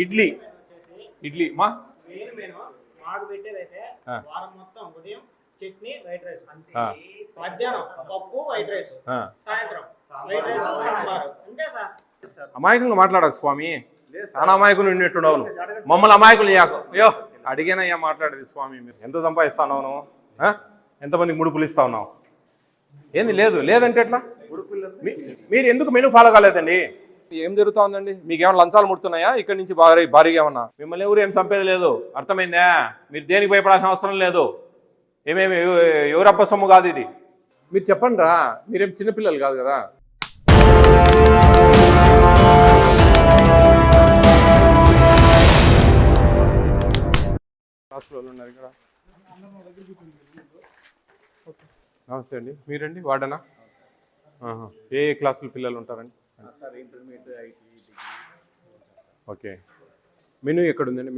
ఇడ్లీ ఇడ్లీ మా మాకు పెట్టేదైతే వారం మొత్తం ఉదయం చట్నీ వైట్ రైస్, మధ్యాహ్నం పప్పు వైట్ రైస్, సాయంత్రం వైట్ రైస్ సాంబార్. అంతే సార్. అమాయకంగా మాట్లాడకు స్వామి, చాలా అమాయకులు ఉన్నట్టున్నావు. మమ్మల్ని అమాయకులు అయ్యో అడిగానయ్యా మాట్లాడేది స్వామి. మీరు ఎంత సంపాదిస్తావు నువ్వు? ఎంతమందికి ముడుపులు ఇస్తా ఉన్నావు? ఏంది లేదు లేదంటే ఎట్లా? మీరు ఎందుకు మెనూ ఫాలో కాలేదండి? ఏం జరుగుతుందండి? మీకు ఏమైనా లంచాలు ముడుతున్నాయా ఇక్కడి నుంచి భారీగా ఏమన్నా? మిమ్మల్ని ఎవరు ఏం చంపేది లేదు, అర్థమైందా? మీరు దేనికి భయపడాల్సిన అవసరం లేదు. ఏమేమి ఎవరప్ప సొమ్ము కాదు ఇది. మీరు చెప్పండి రా, మీరేం చిన్నపిల్లలు కాదు కదా. ఉన్నారు ఇక్కడ. నమస్తే అండి, మీరండి వార్డనా? ఏ క్లాసుల పిల్లలు ఉంటారండి? ఓకే. మెనూ ఎక్కడ ఉందండి?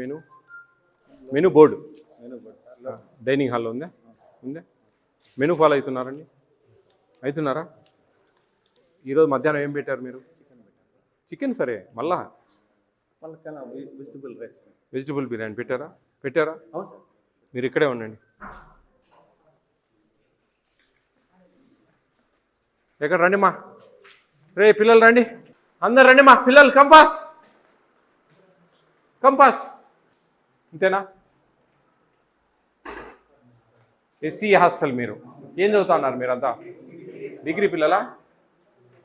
మెనూ బోర్డు డైనింగ్ హాల్లో ఉందా? మెనూ ఫాలో అవుతున్నారా? ఈరోజు మధ్యాహ్నం ఏం పెట్టారు మీరు? చికెన్. సరే, మళ్ళా వెజిటబుల్ బిర్యానీ పెట్టారా? మీరు ఇక్కడే ఉండండి. ఎక్కడ రండి మా రే పిల్లలు రండి, అందరు రండి మా పిల్లలు. Come fast. ఇంతేనా? SC hostel. మీరు ఏం చదువుతా ఉన్నారు మీరంతా? డిగ్రీ పిల్లలా?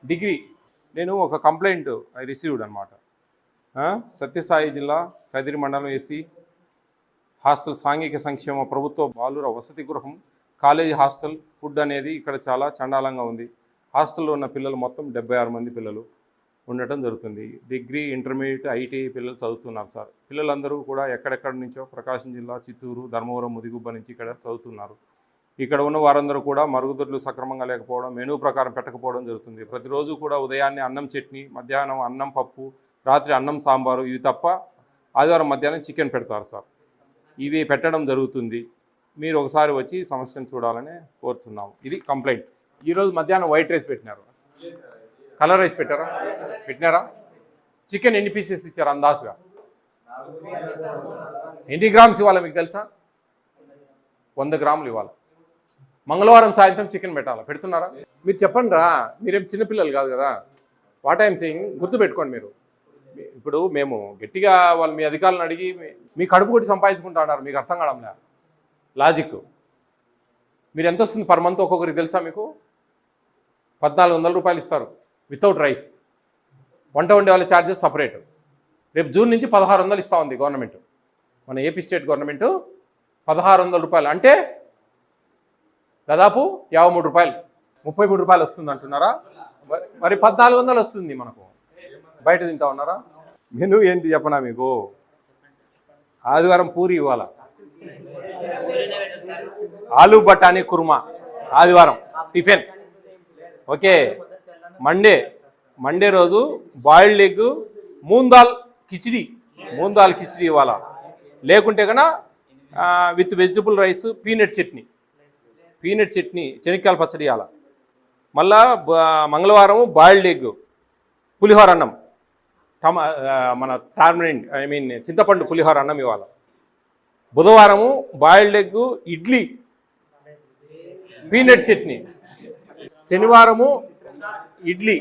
డిగ్రీ. నేను ఒక కంప్లైంట్ ఐ రిసీవ్డ్ అనమాట. సత్యసాయి జిల్లా కదిరి మండలం ఎస్సీ హాస్టల్ సాంఘిక సంక్షేమ ప్రభుత్వ బాలుర వసతి గృహం కాలేజీ హాస్టల్ ఫుడ్ అనేది ఇక్కడ చాలా చండాలంగా ఉంది. హాస్టల్లో ఉన్న పిల్లలు మొత్తం 76 మంది పిల్లలు ఉండటం జరుగుతుంది. డిగ్రీ, ఇంటర్మీడియట్, ఐటీఐ పిల్లలు చదువుతున్నారు సార్. పిల్లలందరూ కూడా ఎక్కడెక్కడి నుంచో ప్రకాశం జిల్లా, చిత్తూరు, ధర్మవరం, ముదిగుబ్బ నుంచి ఇక్కడ చదువుతున్నారు. ఇక్కడ ఉన్న వారందరూ కూడా మరుగుదొడ్లు సక్రమంగా లేకపోవడం, మెనూ ప్రకారం పెట్టకపోవడం జరుగుతుంది. ప్రతిరోజు కూడా ఉదయాన్నే అన్నం చట్నీ, మధ్యాహ్నం అన్నం పప్పు, రాత్రి అన్నం సాంబారు, ఇవి తప్ప ఆదివారం మధ్యాహ్నం చికెన్ పెడతారు సార్. ఇవి పెట్టడం జరుగుతుంది. మీరు ఒకసారి వచ్చి సమస్యను చూడాలని కోరుతున్నాము. ఇది కంప్లైంట్. ఈరోజు మధ్యాహ్నం వైట్ రైస్ పెట్టినారు, కలర్ రైస్ పెట్టినారా? చికెన్ ఎన్ని పీసెస్ ఇచ్చారు అందాజుగా? ఎన్ని గ్రామ్స్ ఇవ్వాలి మీకు తెలుసా? 100 గ్రాములు ఇవ్వాలి. మంగళవారం సాయంత్రం చికెన్ పెడుతున్నారా? మీరు చెప్పండి రా, మీరేం చిన్నపిల్లలు కాదు కదా. వాట్ ఐఎమ్ సెయింగ్ గుర్తుపెట్టుకోండి. మీరు ఇప్పుడు మేము గట్టిగా వాళ్ళు మీ అధికారులను అడిగి మీ కడుపు కొట్టి సంపాదించుకుంటా ఉన్నారు. మీకు అర్థం కావడంలే లాజిక్. మీరు ఎంత వస్తుంది పర్ మంత్ ఒక్కొక్కరికి తెలుసా? మీకు 1400 రూపాయలు ఇస్తారు వితౌట్ రైస్. వంట వండే వాళ్ళ ఛార్జెస్ సపరేట్. రేపు జూన్ నుంచి 1600 ఇస్తూ ఉంది గవర్నమెంట్, మన ఏపీ స్టేట్ గవర్నమెంట్. 1600 రూపాయలు అంటే దాదాపు 53 రూపాయలు, 33 రూపాయలు వస్తుంది అంటున్నారా? మరి 1400 వస్తుంది మనకు. బయట తింటా ఉన్నారా? మెనూ ఏంటి చెప్పనా మీకు? ఆదివారం పూరి ఇవ్వాల, ఆలు బఠానీ కుర్మా ఆదివారం టిఫిన్. ఓకే. మండే రోజు బాయిల్డ్ ఎగ్, మూందాల్ కిచిడి ఇవ్వాలా. లేకుంటే కన్నా with vegetable rice, peanut chutney, శనక్కాయల పచ్చడి ఇవ్వాలా. మళ్ళా మంగళవారం బాయిల్డ్ ఎగ్, పులిహోర అన్నం, మన టార్మరిన్ చింతపండు పులిహోర అన్నం ఇవ్వాలి. బుధవారము boiled egg, idli, peanut chutney. శనివారము ఇడ్లీ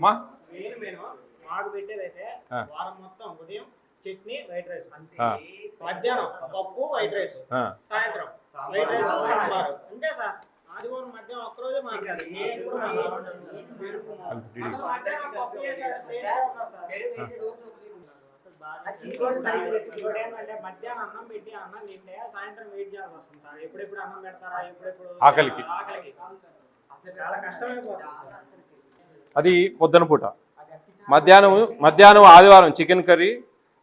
మాకు పెట్టేదైతే వారం మొత్తం ఉదయం చట్నీ వైట్ రైస్, మధ్యాహ్నం పప్పు వైట్ రైస్, సాయంత్రం వైట్ రైస్ సాంబార్. అంతే సార్. ఆదివారం మధ్యాహ్నం ఒక్కరోజే మాట్లాడాలి. మధ్యాహ్నం అన్నం పెట్టి అన్నం తింటే సాయంత్రం వెయిట్ చేయాల్సి వస్తుంది సార్. ఎప్పుడెప్పుడు అన్నం పెడతారా, ఎప్పుడెప్పుడు ఆకలికి చాలా కష్టమైపోతుంది. అది పొద్దున పూట. మధ్యాహ్నం ఆదివారం చికెన్ కర్రీ,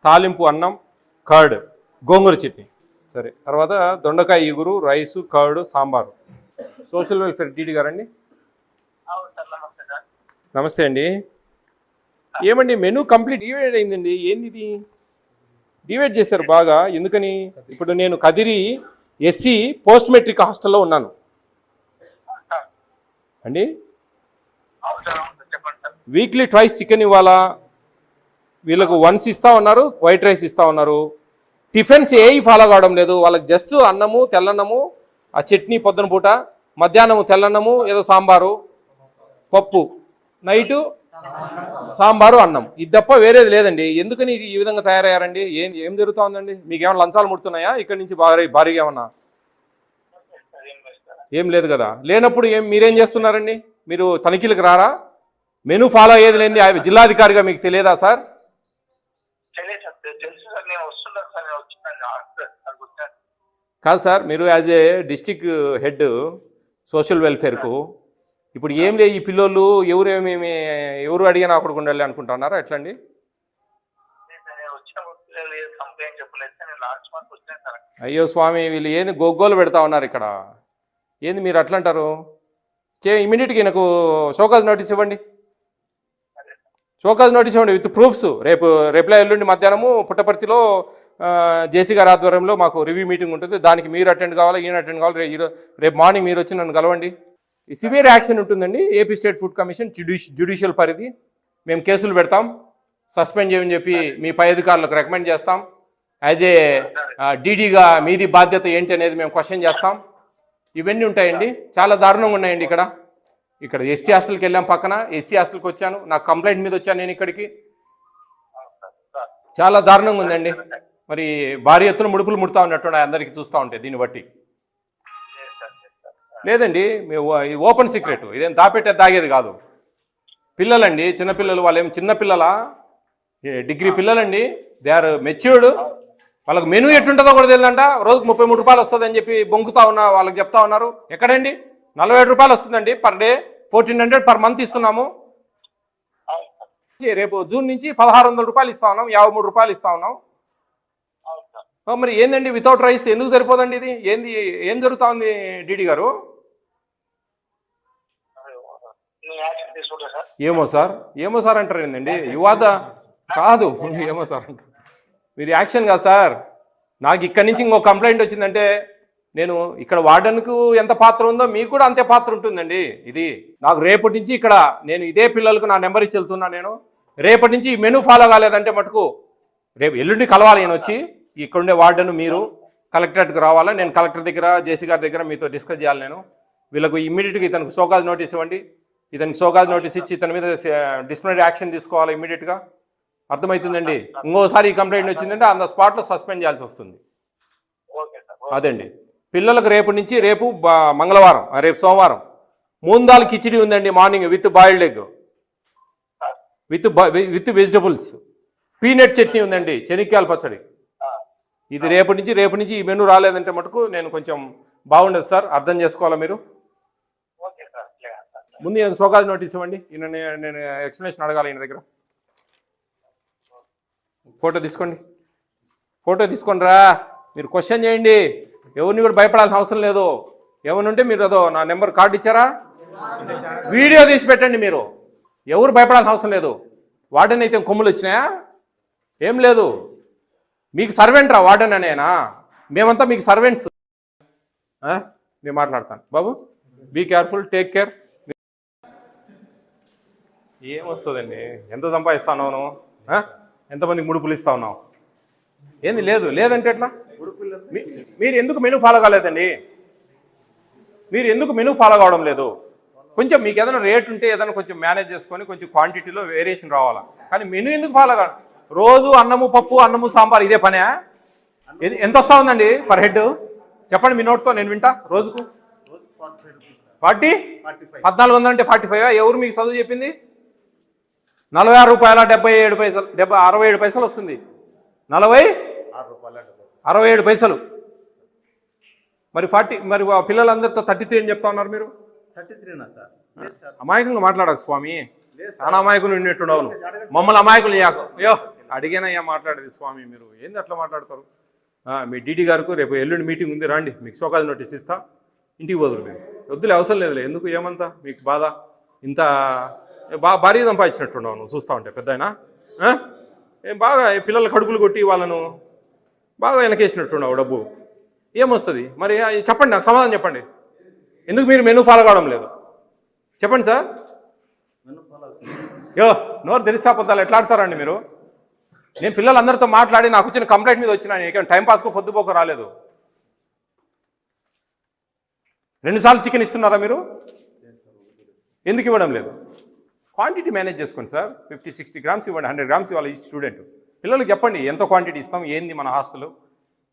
తాలింపు అన్నం, కర్డ్, గోంగూర చట్నీ. సరే, తర్వాత దొండకాయ ఇగురు, rice, curd, sambar. Social welfare DD గారండి? నమస్తే అండి. ఏమండి మెనూ కంప్లీట్ డివైడ్ అయిందండి. ఏంది ఇది? డివైడ్ చేశారు బాగా. ఎందుకని? ఇప్పుడు నేను కదిరి ఎస్సీ పోస్ట్ మెట్రిక్ హాస్టల్లో ఉన్నాను అండి. వీక్లీ ట్వైస్ చికెన్ ఇవ్వాలా, వీళ్ళకు వన్స్ ఇస్తా ఉన్నారు, వైట్ రైస్ ఇస్తా ఉన్నారు. టిఫిన్స్ ఏవి ఫాలో కావడం లేదు. వాళ్ళకి జస్ట్ అన్నము, తెల్లన్నము, ఆ చట్నీ పొద్దున పూట, మధ్యాహ్నము తెల్లన్నము, ఏదో సాంబారు, పప్పు, నైటు సాంబారు, అన్నం. ఇది తప్ప వేరేది లేదండి. ఎందుకని ఈ విధంగా తయారయ్యారండి? ఏం జరుగుతూ ఉందండి? మీకు ఏమైనా లంచాలు ముడుతున్నాయా ఇక్కడి నుంచి భారీగా ఏమన్నా? ఏం లేదు కదా. లేనప్పుడు మీరేం చేస్తున్నారండి? మీరు తనిఖీలకు రారా? మెనూ ఫాలో అయ్యేది లేని జిల్లాధికారిగా మీకు తెలియదా సార్? కాదు సార్, మీరు as a district head social వెల్ఫేర్కు ఇప్పుడు ఏం లేదు, ఈ పిల్లోళ్ళు ఎవరు అడిగినా అక్కడికి ఉండాలి అనుకుంటున్నారా? ఎట్లండి? అయ్యో స్వామి, వీళ్ళు ఏంది గొగ్గోలు పెడతా ఉన్నారు ఇక్కడ. ఏంది మీరు అట్లా అంటారు? ఇమీడియట్గా నాకు షోకాజ్ నోటీస్ ఇవ్వండి. షోకాజ్ నోటీస్ ఇవ్వండి విత్ ప్రూఫ్స్. రేపు ఎల్లుండి మధ్యాహ్నము పుట్టపర్తిలో జేసీ గారి ఆధ్వర్యంలో మాకు రివ్యూ మీటింగ్ ఉంటుంది. దానికి మీరు అటెండ్ కావాలి, ఈయన అటెండ్ కావాలి. రేపు మార్నింగ్ మీరు వచ్చి నన్ను కలవండి. సివియర్ యాక్షన్ ఉంటుందండి. AP state food commission judicial పరిధి. మేము కేసులు పెడతాం, సస్పెండ్ చేయమని చెప్పి మీ పై అధికారులకు రికమెండ్ చేస్తాం. యాజ్ ఏ డీడీగా మీది బాధ్యత ఏంటి అనేది మేము క్వశ్చన్ చేస్తాం. ఇవన్నీ ఉంటాయండి. చాలా దారుణంగా ఉన్నాయండి ఇక్కడ ఎస్టీ హాస్టల్కి వెళ్ళాం, పక్కన ఎస్సీ హాస్టల్కి వచ్చాను. నాకు కంప్లైంట్ మీద వచ్చాను నేను ఇక్కడికి. చాలా దారుణంగా ఉందండి. మరి భారీ ఎత్తున ముడుపులు ముడతా ఉన్నట్టు అందరికీ చూస్తూ ఉంటాయి. దీన్ని బట్టి లేదండి, ఓపెన్ సీక్రెట్, ఇదేం దాగేది కాదు. పిల్లలండి, చిన్నపిల్లలు. వాళ్ళు ఏం చిన్నపిల్లలా? డిగ్రీ పిల్లలండి. They are matured. వాళ్ళకి మెనూ ఎట్టుంటుందో కూడా తెలియదంట. రోజుకు 33 రూపాయలు వస్తుందని చెప్పి బొంకుతా ఉన్నా వాళ్ళకి చెప్తా ఉన్నారు. ఎక్కడండి? 47 రూపాయలు వస్తుందండి పర్ డే. 1400 పర్ మంత్ ఇస్తున్నాము. రేపు జూన్ నుంచి 1600 రూపాయలు ఇస్తా ఉన్నాం, 53 రూపాయలు ఇస్తా ఉన్నాం. మరి ఏందండి వితౌట్ రైస్ ఎందుకు సరిపోదండి? ఇది ఏం జరుగుతా ఉంది డీడీ గారు? ఏమో సార్ అంటారు ఏందండి? యువత కాదు, ఏమో సార్ అంటారు. మీరు యాక్షన్ కాదు సార్. నాకు ఇక్కడి నుంచి ఇంకో కంప్లైంట్ వచ్చిందంటే నేను ఇక్కడ వార్డెన్కు ఎంత పాత్ర ఉందో మీకు కూడా అంతే పాత్ర ఉంటుందండి. ఇది నాకు రేపటి నుంచి ఇక్కడ నేను ఇదే పిల్లలకు నా నెంబర్ ఇచ్చి వెళ్తున్నా. నేను రేపటి నుంచి ఈ మెనూ ఫాలో కాలేదంటే మటుకు రేపు ఎల్లుండి కలవాలి. నేను వచ్చి ఇక్కడుండే వార్డెన్ మీరు కలెక్టరేట్కి రావాలా. నేను కలెక్టర్ దగ్గర, జేసీ గారి దగ్గర మీతో డిస్కస్ చేయాలి. నేను వీళ్ళకు ఇమ్మీడియట్గా ఇతనికి షోకాజ్ నోటీస్ ఇవ్వండి. ఇతనికి షోకాజ్ నోటీస్ ఇచ్చి ఇతని మీద డిసిప్లినరీ యాక్షన్ తీసుకోవాలి ఇమ్మీడియట్గా. అర్థమవుతుందండి? ఇంకోసారి ఈ కంప్లైంట్ వచ్చిందంటే ఆన్ ద స్పాట్లో సస్పెండ్ చేయాల్సి వస్తుంది. అదండి. పిల్లలకు రేపు మంగళవారం, రేపు సోమవారం మూందాల్ కిచిడి ఉందండి morning with boiled egg, with vegetables. Peanut chutney ఉందండి, చెనిక్కాయల పచ్చడి. ఇది రేపు నుంచి ఈ మెనూ రాలేదంటే మటుకు నేను కొంచెం బాగుండదు సార్. అర్థం చేసుకోవాలా మీరు. ముందు నేను షోకాజ్ నోటీస్ ఇవ్వండి. నేను ఎక్స్ప్లెనేషన్ అడగాలి ఈయన దగ్గర. ఫోటో తీసుకోండి రా. మీరు క్వశ్చన్ చేయండి. ఎవరిని కూడా భయపడాల్సిన అవసరం లేదు. ఏమని ఉంటే మీరు అదో నా నెంబర్ కార్డు ఇచ్చారా, వీడియో తీసి పెట్టండి. మీరు ఎవరు భయపడాల్సిన అవసరం లేదు. వార్డెన్ అయితే కొమ్ములు వచ్చినాయా? ఏం లేదు. మీకు సర్వెంట్ రా వార్డెన్ అనేనా? మేమంతా మీకు సర్వెంట్స్. నేను మాట్లాడతాను బాబు. Be careful, take care. ఏమొస్తుందండి? ఎంత సంపాదిస్తాను నువ్వు? ఎంతమందికి ముడుపులు ఇస్తా ఉన్నావు? ఏంది లేదంటే ఎట్లా? మీరు ఎందుకు మెనూ ఫాలో కాలేదండి? మీరు ఎందుకు మెనూ ఫాలో కావడం లేదు? కొంచెం మీకు ఏదైనా రేట్ ఉంటే ఏదైనా కొంచెం మేనేజ్ చేసుకొని కొంచెం క్వాంటిటీలో వేరియేషన్ రావాలా. కానీ మెనూ ఎందుకు ఫాలో కాదు? రోజు అన్నము పప్పు, అన్నము సాంబార్, ఇదే పనే? ఎంత వస్తూ ఉందండి పర్ హెడ్? చెప్పండి మీ నోట్తో, నేను వింటా. రోజుకు 40, 1400 అంటే 45. ఎవరు మీకు చదువు చెప్పింది? 46 రూపాయల 77 పైసలు, 67 పైసలు వస్తుంది. 67 పైసలు. మరి 40, మరి పిల్లలందరితో 33 అని చెప్తా ఉన్నారు మీరు. 33నా సార్? అమాయకంగా మాట్లాడకు స్వామి. చాలా అమాయకులు ఉన్నట్టున్నావు. మమ్మల్ని అమాయకులు యాకు. అయ్యో అడిగానయ్యా మాట్లాడేది స్వామి. మీరు ఏంది అట్లా మాట్లాడతారు? మీ డీడీ గారికి రేపు ఎల్లుండి మీటింగ్ ఉంది, రండి. మీకు షోకాజ్ నోటీస్ ఇస్తా. ఇంటికి పోదురు. మీరు వద్దులే, అవసరం లేదులే. ఎందుకు ఏమంతా మీకు బాధ? ఇంత భారీ సంపాదించినట్టున్నావు నువ్వు చూస్తూ ఉంటే. పెద్దయినా ఏం బాగా పిల్లల కడుపులు కొట్టి వాళ్ళను బాగా వెనకేసినట్టున్నావు డబ్బు. ఏమొస్తుంది మరి? చెప్పండి, నాకు సమాధానం చెప్పండి. ఎందుకు మీరు మెనూ ఫాలో కావడం లేదు? చెప్పండి సార్. నోరు తెరిస్తే అబద్ధాలు ఎట్లా ఆడతారండి మీరు? నేను పిల్లలందరితో మాట్లాడి నాకు వచ్చిన కంప్లైంట్ మీద వచ్చినా నేను టైం పాస్కో పొద్దుపోక రాలేదు. 2 సార్లు చికెన్ ఇస్తున్నారా మీరు? ఎందుకు ఇవ్వడం లేదు? క్వాంటిటీ మేనేజ్ చేసుకోండి సార్. 50-60 గ్రామ్స్ ఇవ్వండి, 100 గ్రామ్స్ ఇవ్వాలి ఈ స్టూడెంట్. పిల్లలకి చెప్పండి ఎంత క్వాంటిటీ ఇస్తాం, ఏంది మన హాస్టల్,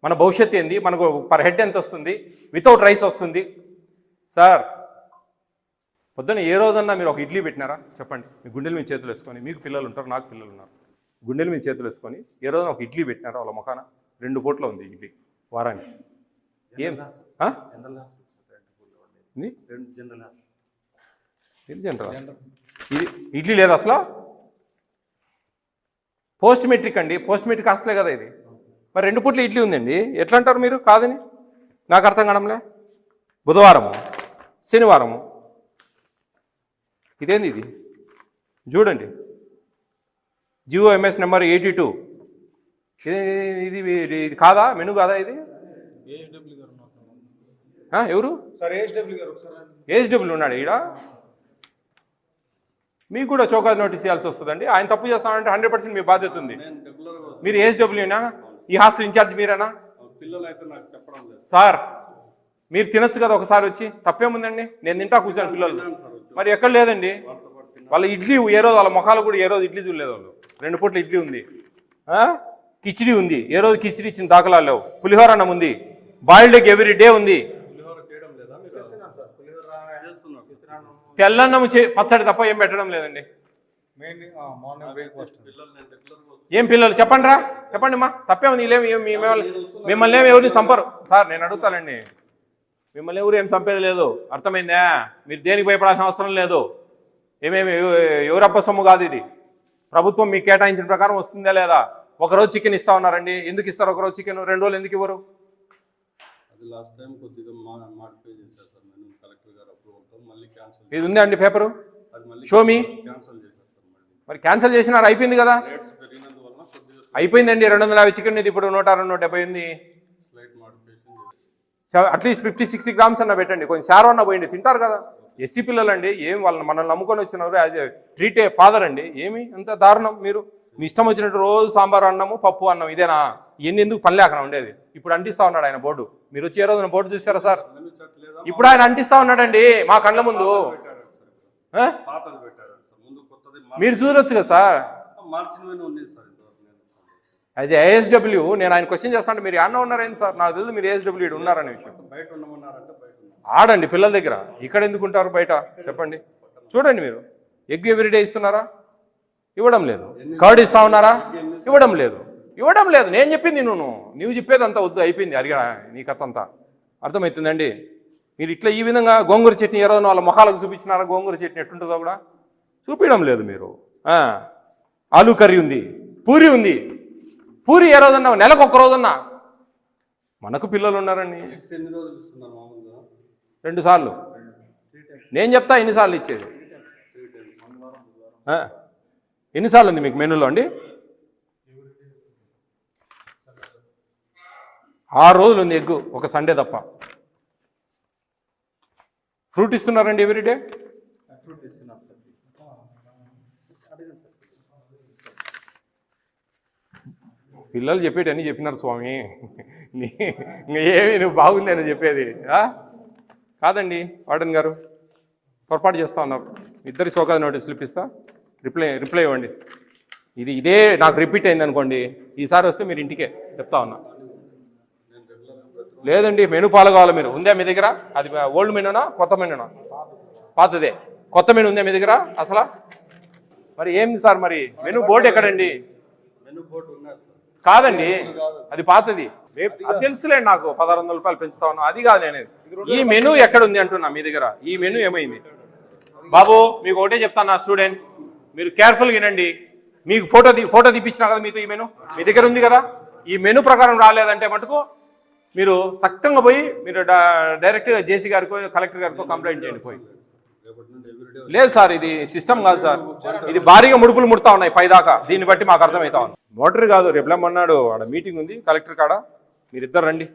మన భవిష్యత్తు ఏంది, మనకు పర్ హెడ్ ఎంత వస్తుంది, వితౌట్ రైస్ వస్తుంది. సార్ పొద్దున్న ఏ రోజన్నా మీరు ఒక ఇడ్లీ పెట్టినారా చెప్పండి? మీ గుండెల మీద చేతులు వేసుకొని, మీకు పిల్లలు ఉంటారు, నాకు పిల్లలు ఉన్నారు, గుండెల మీద చేతులు వేసుకొని ఏ రోజున ఒక ఇడ్లీ పెట్టినారా వాళ్ళ ముఖాన? 2 పూట్ల ఉంది ఇడ్లీ వారానికి. ఏం జనరల్ ఇది ఇడ్లీ లేదు అసలు? పోస్ట్ మెట్రిక్ అండి, పోస్ట్ మెట్రిక్ హాస్టలే కదా ఇది. మరి 2 పూట్ల ఇడ్లీ ఉందండి, ఎట్లా అంటారు మీరు కాదని? నాకు అర్థం కావడంలే. బుధవారము, శనివారము, ఇదేంది ఇది? చూడండి, GOMS నెంబర్ 82. ఇది ఇది కాదా మెను కాదా ఇది? ఎవరు ఏహెచ్డబ్ల్యూ ఉన్నాడు ఈడ? మీకు కూడా చౌకాజ్ నోటీస్ ఇవ్వాల్సి వస్తుందండి. ఆయన తప్పు చేస్తానంటే 100% మీ బాధ్యత ఉంది. మీరు ఏహెచ్డబ్ల్యూనా? ఈ హాస్టల్ ఇన్ఛార్జ్ మీరేనా? సార్ మీరు తినొచ్చు కదా ఒకసారి వచ్చి, తప్పేముందండి? నేను తింటా కూర్చొని పిల్లలు. మరి ఎక్కడ లేదండి వాళ్ళ ఇడ్లీ, ఏ రోజు వాళ్ళ ముఖాలు కూడా ఏ రోజు ఇడ్లీ చూడలేదు వాళ్ళు. 2 పూట్ల ఇడ్లీ ఉంది, కిచిడి ఉంది, ఏ రోజు కిచిడి ఇచ్చిన దాఖలా లేవు. పులిహోర అన్నం ఉంది, బాయిల్డ్ ఎగ్ ఎవ్రీ డే ఉంది. తెల్లన్నం పచ్చడి తప్ప ఏం పెట్టడం లేదండి. ఏం పిల్లలు చెప్పండి రా, చెప్పండి మా తప్పే ఉంది. మిమ్మల్ని ఏమి ఎవరిని చంపరు సార్. నేను అడుగుతానండి, మిమ్మల్ని ఎవరు ఏం చంపేది లేదు, అర్థమైందా? మీరు దేనికి భయపడాల్సిన అవసరం లేదు. ఏమేమి ఎవరప్ప సొమ్ము కాదు ఇది. ప్రభుత్వం మీకు కేటాయించిన ప్రకారం వస్తుందా లేదా? ఒకరోజు చికెన్ ఇస్తా ఉన్నారండి, ఎందుకు ఇస్తారు ఒకరోజు చికెన్? 2 రోజులు ఎందుకు ఇవ్వరు? ఇది ఉందా అండి పేపరు? షోమి. మరి క్యాన్సిల్ చేసినారు, అయిపోయింది కదా, అయిపోయిందండి. 250 చికెన్ ఇది ఇప్పుడు 160-170 ఉంది. అట్లీస్ట్ 50-60 గ్రామ్స్ అన్న పెట్టండి, కొంచెం శారో అన్న పోయింది, తింటారు కదా. ఎస్సీ పిల్లలండి, ఏం వాళ్ళని మనల్ని నమ్ముకొని వచ్చినారు. As a treat A father అండి. ఏమి అంత దారుణం? మీరు మీ ఇష్టం వచ్చినట్టు రోజు సాంబార్ అన్నము, పప్పు అన్నం, ఇదేనా? ఇవన్నీ ఎందుకు పని లేకనా ఉండేది? ఇప్పుడు అంటిస్తా ఉన్నాడు ఆయన బోర్డు. మీరు వచ్చి ఏ రోజున బోర్డు చూసారా సార్? ఇప్పుడు ఆయన అంటిస్తా ఉన్నాడండి మా కళ్ళ ముందు. మీరు చూడొచ్చు కదా సార్. యాజ్ ఏఎస్డబ్ల్యూ నేను ఆయన క్వశ్చన్ చేస్తాను, మీరు అన్న ఉన్నారేంటి సార్? నాకు తెలియదు మీరు ఏఎస్డబ్ల్యూ ఉన్నారనే విషయం. ఆడండి పిల్లల దగ్గర, ఇక్కడ ఎందుకు ఉంటారు బయట చెప్పండి? చూడండి, మీరు ఎగ్ ఎవ్రీడే ఇస్తున్నారా? ఇవ్వడం లేదు. కర్డ్ ఇస్తా ఉన్నారా? ఇవ్వడం లేదు. నేను చెప్పింది నువ్వు చెప్పేది అంతా వద్దు, అయిపోయింది. అడిగా నీ కథ అంతా అర్థమవుతుందండి. మీరు ఇట్లా ఈ విధంగా గోంగూర చట్నీ ఏ రోజున వాళ్ళ మొహాలకు చూపించినారా? గోంగూర చట్నీ ఎట్టుంటుందో కూడా చూపించడం లేదు మీరు. ఆలూ కర్రీ ఉంది, పూరి ఉంది. పూరి ఏ రోజన్నా? నెలకు 1 రోజన్నా? మనకు పిల్లలు ఉన్నారండి. 2 సార్లు నేను చెప్తా ఎన్నిసార్లు ఇచ్చేది. ఎన్నిసార్లు ఉంది మీకు మెనూలో అండి? 6 రోజులు ఉంది ఎగ్గు, ఒక సండే తప్ప. ఫ్రూట్ ఇస్తున్నారండి ఎవ్రీడే? పిల్లలు చెప్పేటి అన్నీ చెప్పినారు స్వామి. ఏమి నువ్వు బాగుంది అని చెప్పేది కాదండి. వార్డెన్ గారు పొరపాటు చేస్తా ఉన్నారు. ఇద్దరి సోకాద నోటీసులు ఇప్పిస్తా, రిప్లై ఇవ్వండి. ఇదే నాకు రిపీట్ అయింది అనుకోండి, ఈసారి వస్తే మీరు ఇంటికే చెప్తా ఉన్నా. లేదండి, మెనూ ఫాలో కావాలి మీరు. ఉందా మీ దగ్గర? అది ఓల్డ్ మెనూనా కొత్త మెనూనా? పాతదే. కొత్త మెనూ ఉందా మీ దగ్గర అసలు? మరి ఏంది సార్ మరి మెనూ బోర్డు ఎక్కడండి? కాదండి, అది పాతది. అది తెలుసులేండి, నాకు 1600 రూపాయలు పెంచుతా ఉన్నా, అది కాదు నేను. ఈ మెనూ ఎక్కడ ఉంది అంటున్నా మీ దగ్గర. ఈ మెనూ ఏమైంది బాబు? మీకు ఒకటే చెప్తాను స్టూడెంట్స్, మీరు కేర్ఫుల్గా వినండి. మీకు ఫోటో తీపించినా కదా మీతో, ఈ మెనూ మీ దగ్గర ఉంది కదా. ఈ మెనూ ప్రకారం రాలేదంటే మటుకు మీరు సక్తంగా పోయి మీరు డైరెక్ట్గా జేసీ గారికో కలెక్టర్ గారికో కంప్లైంట్ చేయండి. పోయి లేదు సార్, ఇది సిస్టమ్ కాదు సార్. ఇది భారీగా ముడుపులు ముడతా ఉన్నాయి పైదాకా. దీన్ని బట్టి మాకు అర్థమవుతా ఉంది. మోటర్ కాదు, రేపు మొన్నాడు ఆడ మీటింగ్ ఉంది కలెక్టర్ కాడ, మీరిద్దరు రండి.